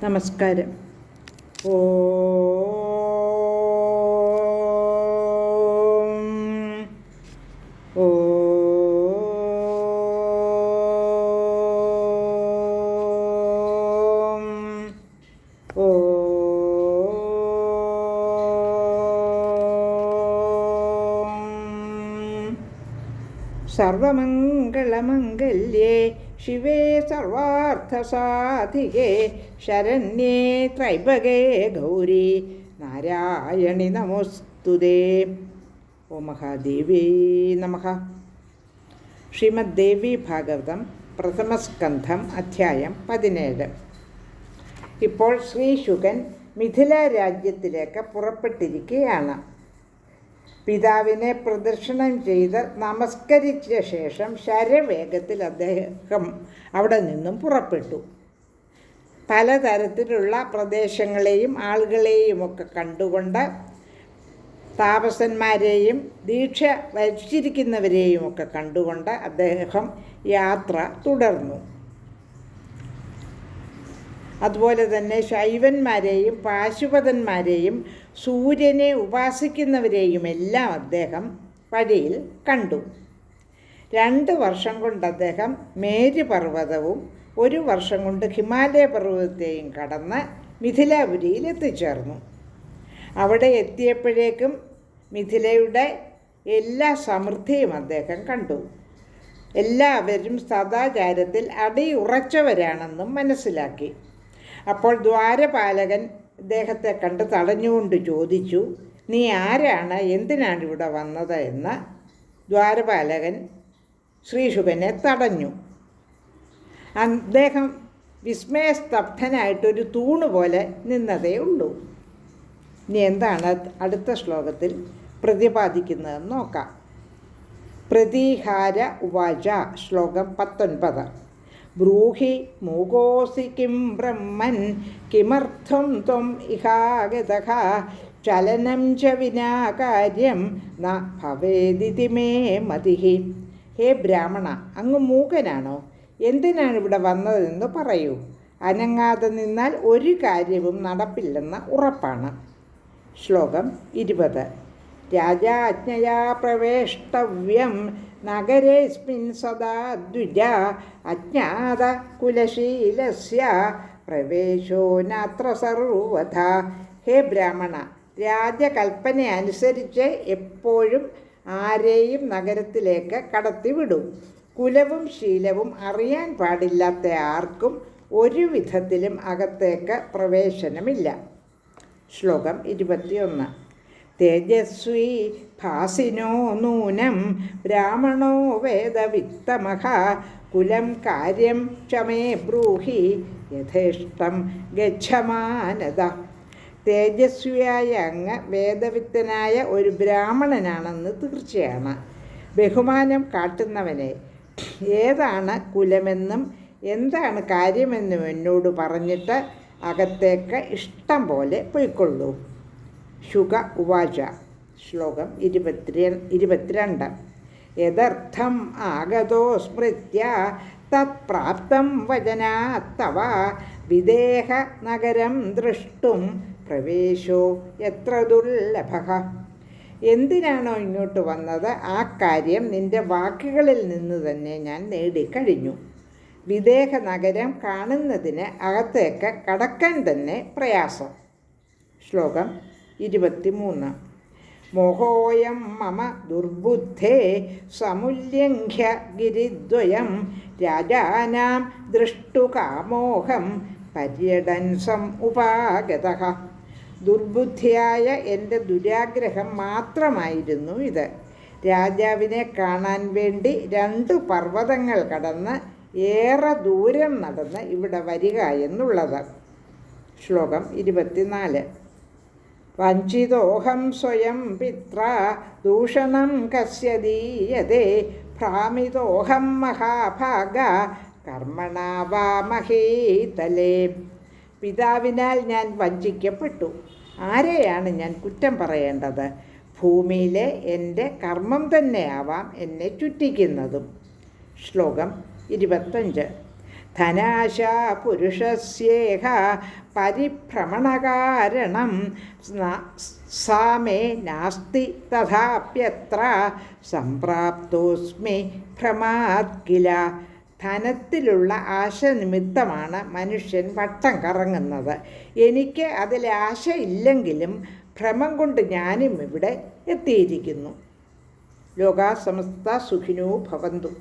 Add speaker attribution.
Speaker 1: നമസ്കാരം. ഓം ഓം സർവമംഗളമംഗല്യേ ശിവേ സർവാർത്ഥസാധികേ ശരണ്യേ ത്രൈപകേ ഗൗരി നാരായണി നമോസ്തുതേ. ഓം മഹാദേവീ നമഃ. ശ്രീമദ് ദേവി ഭാഗവതം പ്രഥമസ്കന്ധം അധ്യായം 17. ഇപ്പോൾ ശ്രീശുകൻ മിഥില രാജ്യത്തിലേക്ക് പുറപ്പെട്ടിരിക്കുകയാണ്. പിതാവിനെ പ്രദക്ഷിണം ചെയ്ത് നമസ്കരിച്ച ശേഷം ശരവേഗത്തിൽ അദ്ദേഹം അവിടെ നിന്നും പുറപ്പെട്ടു. പലതരത്തിലുള്ള പ്രദേശങ്ങളെയും ആളുകളെയുമൊക്കെ കണ്ടുകൊണ്ട് താപസന്മാരെയും ദീക്ഷ വച്ചിരിക്കുന്നവരെയുമൊക്കെ കണ്ടുകൊണ്ട് അദ്ദേഹം യാത്ര തുടർന്നു. അതുപോലെ തന്നെ ശൈവന്മാരെയും പാശുപതന്മാരെയും സൂര്യനെ ഉപാസിക്കുന്നവരെയുമെല്ലാം അദ്ദേഹം വഴിയിൽ കണ്ടു. 2 വർഷം കൊണ്ട് അദ്ദേഹം മേരുപർവ്വതവും 1 വർഷം കൊണ്ട് ഹിമാലയ പർവ്വതത്തെയും കടന്ന് മിഥിലാപുരിയിൽ എത്തിച്ചേർന്നു. അവിടെ എത്തിയപ്പോഴേക്കും മിഥിലയുടെ എല്ലാ സമൃദ്ധിയും അദ്ദേഹം കണ്ടു. എല്ലാവരും സദാചാരത്തിൽ അടിയുറച്ചവരാണെന്നും മനസ്സിലാക്കി. അപ്പോൾ ദ്വാരപാലകൻ അദ്ദേഹത്തെ കണ്ട് തടഞ്ഞുകൊണ്ട് ചോദിച്ചു, നീ ആരാണ്, എന്തിനാണ് ഇവിടെ വന്നത് എന്ന്. ദ്വാരപാലകൻ ശ്രീശുകനെ തടഞ്ഞു. അദ്ദേഹം വിസ്മയസ്തബ്ധനായിട്ടൊരു തൂണുപോലെ നിന്നതേ ഉള്ളൂ. ഇനി എന്താണ് അടുത്ത ശ്ലോകത്തിൽ പ്രതിപാദിക്കുന്നതെന്ന് നോക്കാം. പ്രതീഹാര ഉവാച. ശ്ലോകം 19. ബ്രൂഹി മൂകോസി കിം ബ്രഹ്മൻ കിമർത്ഥം ത്വം ഇഹാഗതഃ ചലനം ച വിനാ കാര്യം ന ഭവേദിതി മേ മതിഃ. ഹേ ബ്രാഹ്മണ, അങ്ങ് മൂകനാണോ? എന്തിനാണ് ഇവിടെ വന്നതെന്ന് പറയൂ. അനങ്ങാതെ നിന്നാൽ ഒരു കാര്യവും നടപ്പില്ലെന്ന് ഉറപ്പാണ്. ശ്ലോകം 20. രാജാജ്ഞയാ പ്രവേഷ്ടവ്യം നഗരേസ്മിൻ സദാ ദ്വിജ അജ്ഞാത കുലശീലസ്യ പ്രവേശോ നാത്ര സർവഥ. ഹേ ബ്രാഹ്മണ, രാജകൽപ്പന അനുസരിച്ച് എപ്പോഴും ആരെയും നഗരത്തിലേക്ക് കടത്തിവിടും. കുലവും ശീലവും അറിയാൻ പാടില്ലാത്ത ആർക്കും ഒരു വിധത്തിലും അകത്തേക്ക് പ്രവേശനമില്ല. ശ്ലോകം 21. തേജസ്വി ഭാസിനോ നൂനം ബ്രാഹ്മണോ വേദവിത്തമഃ കുലം കാര്യം ക്ഷമേ ബ്രൂഹി യഥേഷ്ടം ഗച്ഛമാനത. തേജസ്വിയായ അങ്ങ് വേദവിത്തനായ ഒരു ബ്രാഹ്മണനാണെന്ന് തീർച്ചയാണ്. ബഹുമാനം കാട്ടുന്നവനെ ഏതാണ് കുലമെന്നും എന്താണ് കാര്യമെന്നും എന്നോട് പറഞ്ഞിട്ട് അകത്തേക്ക് ഇഷ്ടം പോലെ പൊയ്ക്കൊള്ളൂ. ശുക ഉവാച. ശ്ലോകം 22. യദർത്ഥം ആഗതോ സ്മൃത്യ തത്പ്രാപ്തം വചനാത്തവ വിദേഹ നഗരം ദൃഷ്ടും പ്രവേശോ എത്ര ദുർലഭഃ. എന്തിനാണോ ഇങ്ങോട്ട് വന്നത് ആ കാര്യം നിന്റെ വാക്കുകളിൽ നിന്ന് തന്നെ ഞാൻ നേടിക്കഴിഞ്ഞു. വിദേഹ നഗരം കാണുന്നതിന് അകത്തേക്ക് കടക്കാൻ തന്നെ പ്രയാസം. ശ്ലോകം 23. മോഹോയം മമ ദുർബുദ്ധേ സമുല്യംഘ്യ ഗിരിദ്വയം രാജാനാം ദൃഷ്ടുകാമോഹം പര്യടൻ സം ഉപാഗതഃ. ദുർബുദ്ധിയായ എൻ്റെ ദുരാഗ്രഹം മാത്രമായിരുന്നു ഇത്. രാജാവിനെ കാണാൻ വേണ്ടി 2 പർവ്വതങ്ങൾ കടന്ന് ഏറെ ദൂരം നടന്ന് ഇവിടെ വരിക എന്നുള്ളത്. ശ്ലോകം 24. വഞ്ചിതോഹം സ്വയം പിത്ര ദൂഷണം കസ്യ ദീയതേ ഭ്രാമിതോഹം മഹാഭാഗ കർമ്മണാ വാ മഹീതലേ. പിതാവിനാൽ ഞാൻ വഞ്ചിക്കപ്പെട്ടു. ആരെയാണ് ഞാൻ കുറ്റം പറയേണ്ടത്? ഭൂമിയിലെ എൻ്റെ കർമ്മം തന്നെയാവാം എന്നെ ചുറ്റിക്കുന്നതും. ശ്ലോകം 25. ധനാശ പുരുഷസ്യേഹ പരിഭ്രമണകാരണം സാ മേ നാസ്തി തഥാപ്യത്ര സംപ്രാപ്തോസ്മി ഭ്രമാത് കില. ധനത്തിലുള്ള ആശ നിമിത്തമാണ് മനുഷ്യൻ വട്ടം കറങ്ങുന്നത്. എനിക്ക് അതിൽ ആശ ഇല്ലെങ്കിലും ഭ്രമം കൊണ്ട് ഞാനും ഇവിടെ എത്തിയിരിക്കുന്നു. ലോകാ സമസ്ത സുഖിനോ ഭവന്തു.